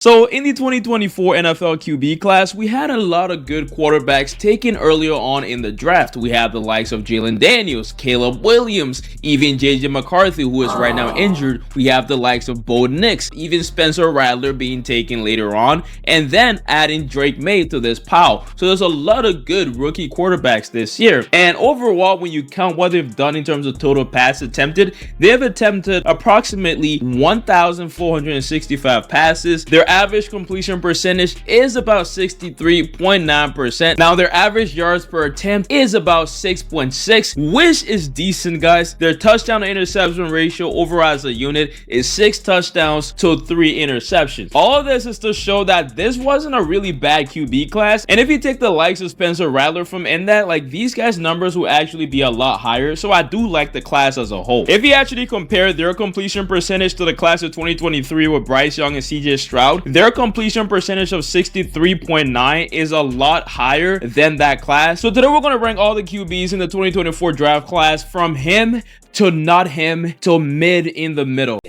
So in the 2024 NFL QB class, we had a lot of good quarterbacks taken earlier on in the draft. We have the likes of Jayden Daniels, Caleb Williams, even JJ McCarthy, who is right now injured. We have the likes of Bo Nix, even Spencer Rattler being taken later on, and then adding Drake Maye to this pile. So there's a lot of good rookie quarterbacks this year. And overall, when you count what they've done in terms of total passes attempted, they have attempted approximately 1,465 passes. Their average completion percentage is about 63.9%. Now their average yards per attempt is about 6.6, which is decent, guys. Their touchdown to interception ratio overall as a unit is 6 touchdowns to 3 interceptions. All of this is to show that this wasn't a really bad QB class, and if you take the likes of Spencer Rattler from in that, like, these guys' numbers will actually be a lot higher. So I do like the class as a whole. If you actually compare their completion percentage to the class of 2023 with Bryce Young and CJ Stroud, their completion percentage of 63.9 is a lot higher than that class. So today we're going to rank all the QBs in the 2024 draft class from him to not him to mid in the middle.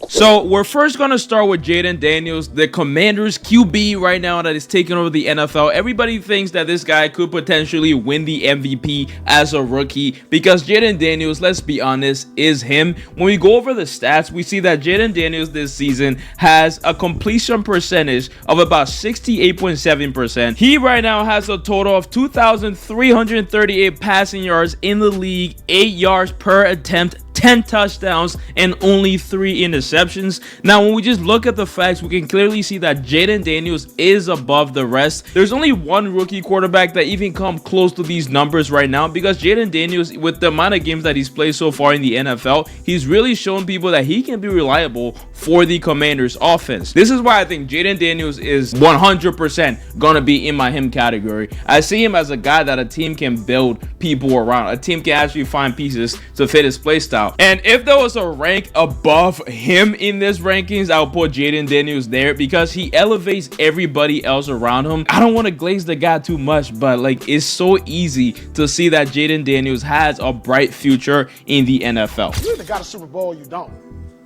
So we're first going to start with Jayden Daniels, the Commanders QB right now that is taking over the NFL. Everybody thinks that this guy could potentially win the MVP as a rookie because Jayden Daniels, let's be honest, is him. When we go over the stats, we see that Jayden Daniels this season has a completion percentage of about 68.7%. He right now has a total of 2,338 passing yards in the league, 8 yards per attempt, 10 touchdowns, and only 3 interceptions. Now, when we just look at the facts, we can clearly see that Jayden Daniels is above the rest. There's only one rookie quarterback that even come close to these numbers right now, because Jayden Daniels, with the amount of games that he's played so far in the NFL, he's really shown people that he can be reliable for the Commanders offense. This is why I think Jayden Daniels is 100% gonna be in my him category. I see him as a guy that a team can build people around. A team can actually find pieces to fit his play style. And if there was a rank above him in this rankings, I'll put Jayden Daniels there because he elevates everybody else around him. I don't want to glaze the guy too much, but like, it's so easy to see that Jayden Daniels has a bright future in the NFL. You either got a Super Bowl or you don't,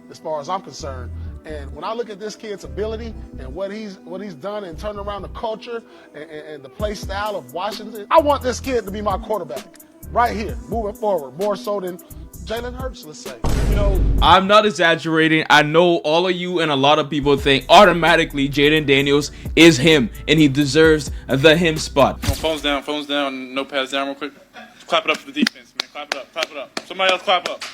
as far as I'm concerned. And when I look at this kid's ability and what he's done and turning around the culture and the play style of Washington, I want this kid to be my quarterback right here, moving forward, more so than Jalen Hurts, let's say. You know, I'm not exaggerating. I know all of you and a lot of people think automatically Jayden Daniels is him and he deserves the him spot. Phones down, notepads down real quick. Clap it up for the defense, man. Clap it up. Somebody else clap up.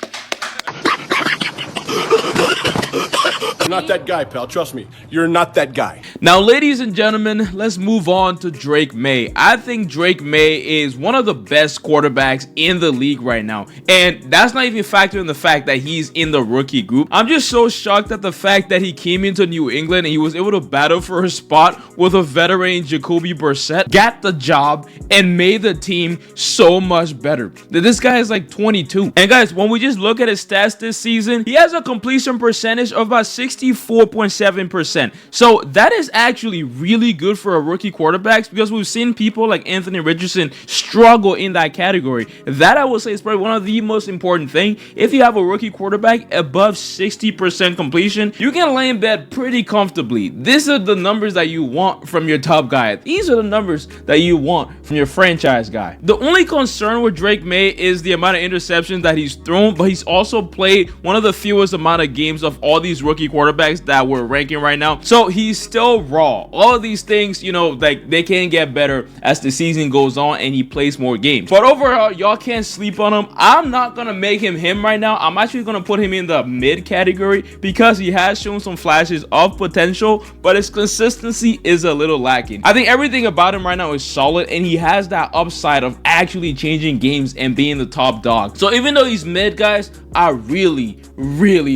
You're not that guy, pal. Trust me. You're not that guy. Now, ladies and gentlemen, let's move on to Drake Maye. I think Drake Maye is one of the best quarterbacks in the league right now. And that's not even factoring the fact that he's in the rookie group. I'm just so shocked at the fact that he came into New England and he was able to battle for his spot with a veteran Jacoby Brissett, got the job, and made the team so much better. This guy is like 22. And guys, when we just look at his stats this season, he has a completion percentage of about 64.7%. So that is actually really good for a rookie quarterback because we've seen people like Anthony Richardson struggle in that category. That, I would say, is probably one of the most important things. If you have a rookie quarterback above 60% completion, you can lay in bed pretty comfortably. These are the numbers that you want from your top guy. These are the numbers that you want from your franchise guy. The only concern with Drake Maye is the amount of interceptions that he's thrown, but he's also played one of the fewest amount of games of all these rookie quarterbacks that we're ranking right now. So he's still raw. All of these things, you know, like, they can get better as the season goes on and he plays more games. But overall, y'all can't sleep on him. I'm not gonna make him right now. I'm actually gonna put him in the mid category because he has shown some flashes of potential, but his consistency is a little lacking. I think everything about him right now is solid and he has that upside of actually changing games and being the top dog. So even though he's mid, guys, I really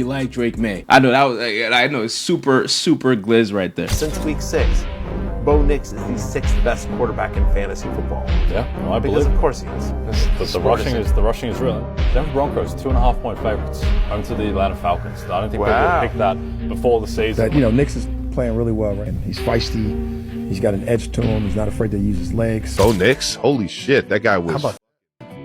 like Drake Maye. I know it's super glizz right there. Since week 6, Bo Nix is the 6th best quarterback in fantasy football. Yeah, well, I believe. Because of course he is. The rushing is real. Denver Broncos 2.5-point favorites home to the Atlanta Falcons. I don't think people would pick that before the season. That, you know, Nix is playing really well, right? He's feisty. He's got an edge to him. He's not afraid to use his legs. Bo Nix, holy shit, that guy was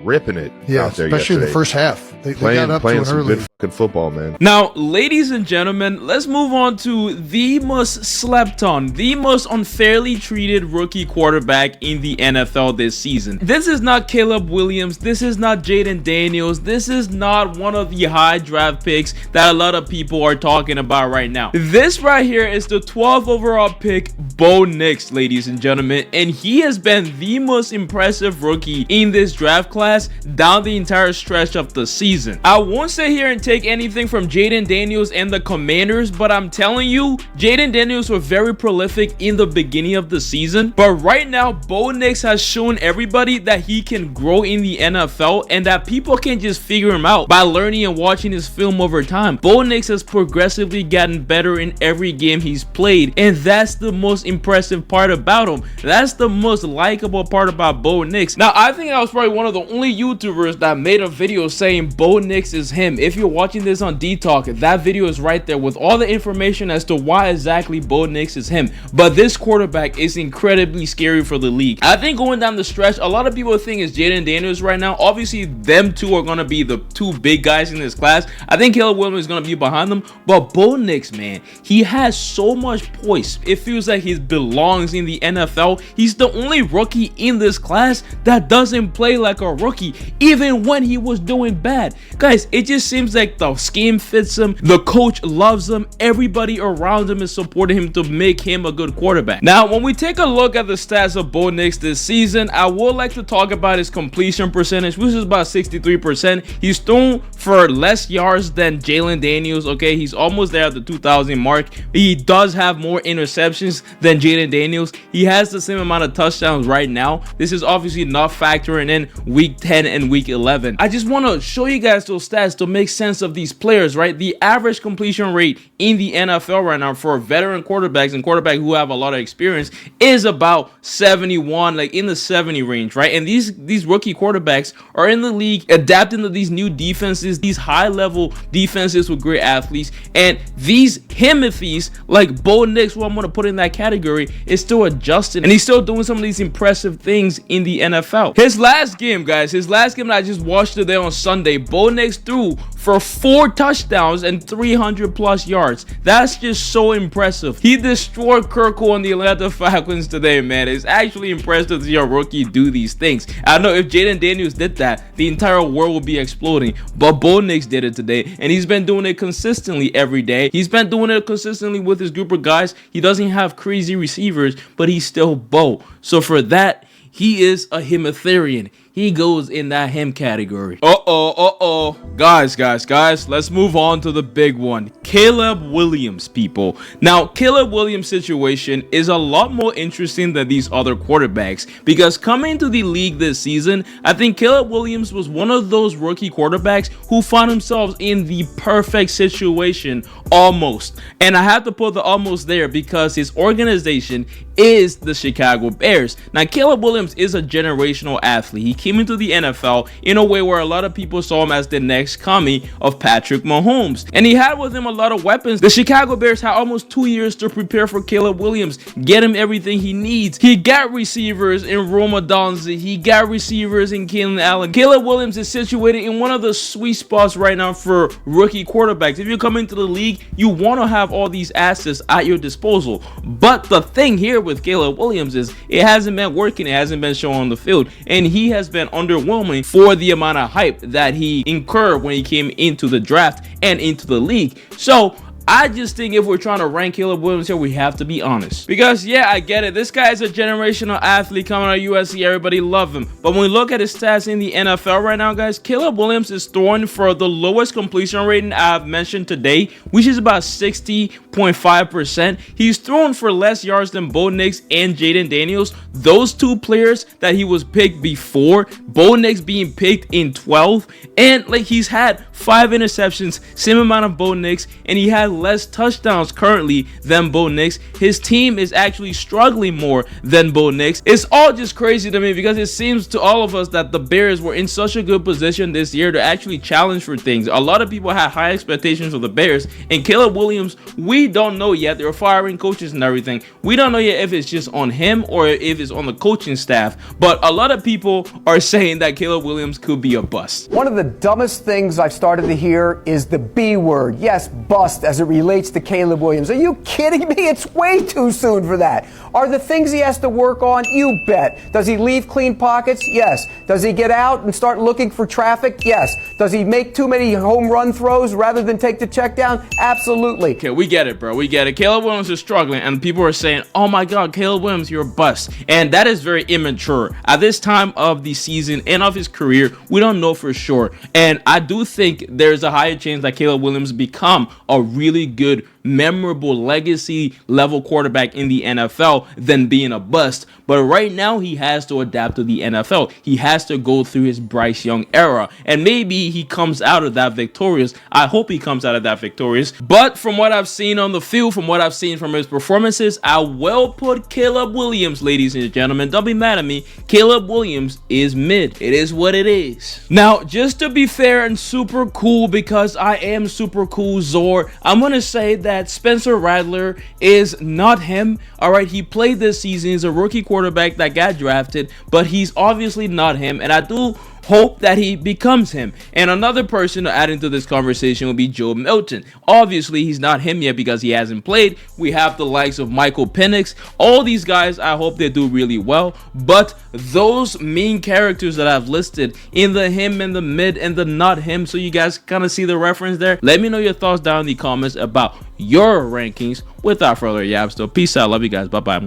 ripping it out there especially yesterday. in the first half. They got up to an early. football, man. Now, ladies and gentlemen, let's move on to the most slept on, the most unfairly treated rookie quarterback in the NFL this season. This is not Caleb Williams. This is not Jayden Daniels. This is not one of the high draft picks that a lot of people are talking about right now. This right here is the 12th overall pick, Bo Nix, ladies and gentlemen, and he has been the most impressive rookie in this draft class down the entire stretch of the season. I won't sit here and take anything from Jayden Daniels and the Commanders, but I'm telling you, Jayden Daniels were very prolific in the beginning of the season, but right now Bo Nix has shown everybody that he can grow in the NFL and that people can just figure him out by learning and watching his film over time. Bo Nix has progressively gotten better in every game he's played, and that's the most impressive part about him. That's the most likable part about Bo Nix. Now, I think I was probably one of the only YouTubers that made a video saying Bo Nix is him. If you're watching this on D-Talk, that video is right there with all the information as to why exactly Bo Nix is him. But this quarterback is incredibly scary for the league. I think going down the stretch, a lot of people think it's Jayden Daniels right now. Obviously, them two are going to be the two big guys in this class. I think Caleb Williams is going to be behind them. But Bo Nix, man, he has so much poise. It feels like he belongs in the NFL. He's the only rookie in this class that doesn't play like a rookie, even when he was doing bad. Guys, it just seems like the scheme fits him. The coach loves him. Everybody around him is supporting him to make him a good quarterback. Now, when we take a look at the stats of Bo Nix this season, I would like to talk about his completion percentage, which is about 63%. He's thrown for less yards than Jayden Daniels. Okay, he's almost there at the 2,000 mark. He does have more interceptions than Jayden Daniels. He has the same amount of touchdowns right now. This is obviously not factoring in week 10 and week 11. I just want to show you guys those stats to make sense of these players, right? The average completion rate in the NFL right now for veteran quarterbacks and quarterbacks who have a lot of experience is about 71, like in the 70 range, right? And these rookie quarterbacks are in the league adapting to these new defenses, these high level defenses with great athletes, and these Himothy's like Bo Nix, who I'm going to put in that category, is still adjusting and he's still doing some of these impressive things in the NFL. His last game, guys, his last game that I just watched today on Sunday, Bo Nix threw for 4 touchdowns and 300 plus yards. That's just so impressive. He destroyed Kirkle on the Atlanta Falcons today, man. It's actually impressive to see a rookie do these things. I know if Jayden Daniels did that, the entire world would be exploding, but Bo Nix did it today, and he's been doing it consistently every day. He's been doing it consistently with his group of guys. He doesn't have crazy receivers, but he's still Bo. So for that, he is a Himotherian. He goes in that him category. Guys, let's move on to the big one. Caleb Williams, people. Now, Caleb Williams' situation is a lot more interesting than these other quarterbacks because coming to the league this season, I think Caleb Williams was one of those rookie quarterbacks who found themselves in the perfect situation almost. And I have to put the almost there because his organization is the Chicago Bears. Now, Caleb Williams is a generational athlete. He came into the NFL in a way where a lot of people saw him as the next coming of Patrick Mahomes, and he had with him a lot of weapons. The Chicago Bears had almost 2 years to prepare for Caleb Williams, get him everything he needs. He got receivers in Rome Odunze. He got receivers in Keenan Allen. Caleb Williams is situated in one of the sweet spots right now for rookie quarterbacks. If you come into the league, you want to have all these assets at your disposal. But the thing here with Caleb Williams is it hasn't been working. It hasn't been shown on the field, and he has been underwhelming for the amount of hype that he incurred when he came into the draft and into the league. So I just think if we're trying to rank Caleb Williams here, we have to be honest. Because, yeah, I get it. This guy is a generational athlete coming out of USC. Everybody love him. But when we look at his stats in the NFL right now, guys, Caleb Williams is throwing for the lowest completion rating I've mentioned today, which is about 60.5%. He's thrown for less yards than Bo Nix and Jayden Daniels. Those two players that he was picked before, Bo Nix being picked in 12th. And, like, he's had 5 interceptions, same amount of Bo Nix, and he had less touchdowns currently than Bo Nix. His team is actually struggling more than Bo Nix. It's all just crazy to me because it seems to all of us that the Bears were in such a good position this year to actually challenge for things. A lot of people had high expectations for the Bears, and Caleb Williams, we don't know yet. They're firing coaches and everything. We don't know yet if it's just on him or if it's on the coaching staff, but a lot of people are saying that Caleb Williams could be a bust. One of the dumbest things I've started to hear is the B word. Yes, bust, as it relates to Caleb Williams. Are you kidding me? It's way too soon for that. Are the things he has to work on? You bet. Does he leave clean pockets? Yes. Does he get out and start looking for traffic? Yes. Does he make too many home run throws rather than take the check down? Absolutely. Okay, we get it, bro. We get it. Caleb Williams is struggling, and people are saying, oh my God, Caleb Williams, you're a bust. And that is very immature. At this time of the season and of his career, we don't know for sure. And I do think there's a higher chance that Caleb Williams become a really good, memorable legacy level quarterback in the NFL than being a bust. But right now he has to adapt to the NFL. He has to go through his Bryce Young era, and maybe he comes out of that victorious. I hope he comes out of that victorious. But from what I've seen on the field, from what I've seen from his performances, I will put Caleb Williams, ladies and gentlemen, don't be mad at me, Caleb Williams is mid. It is what it is. Now, just to be fair and super cool, because I am super cool Zor, I'm gonna say that Spencer Rattler is not him. All right, he played this season. He's a rookie quarterback that got drafted, but he's obviously not him, and I do hope that he becomes him. And another person to add into this conversation will be Joe Milton. Obviously, he's not him yet because he hasn't played. We have the likes of Michael Penix. All these guys, I hope they do really well. But those main characters that I've listed in the him and the mid and the not him, so you guys kind of see the reference there. Let me know your thoughts down in the comments about your rankings. Without further yabs, though, peace out. Love you guys. Bye-bye.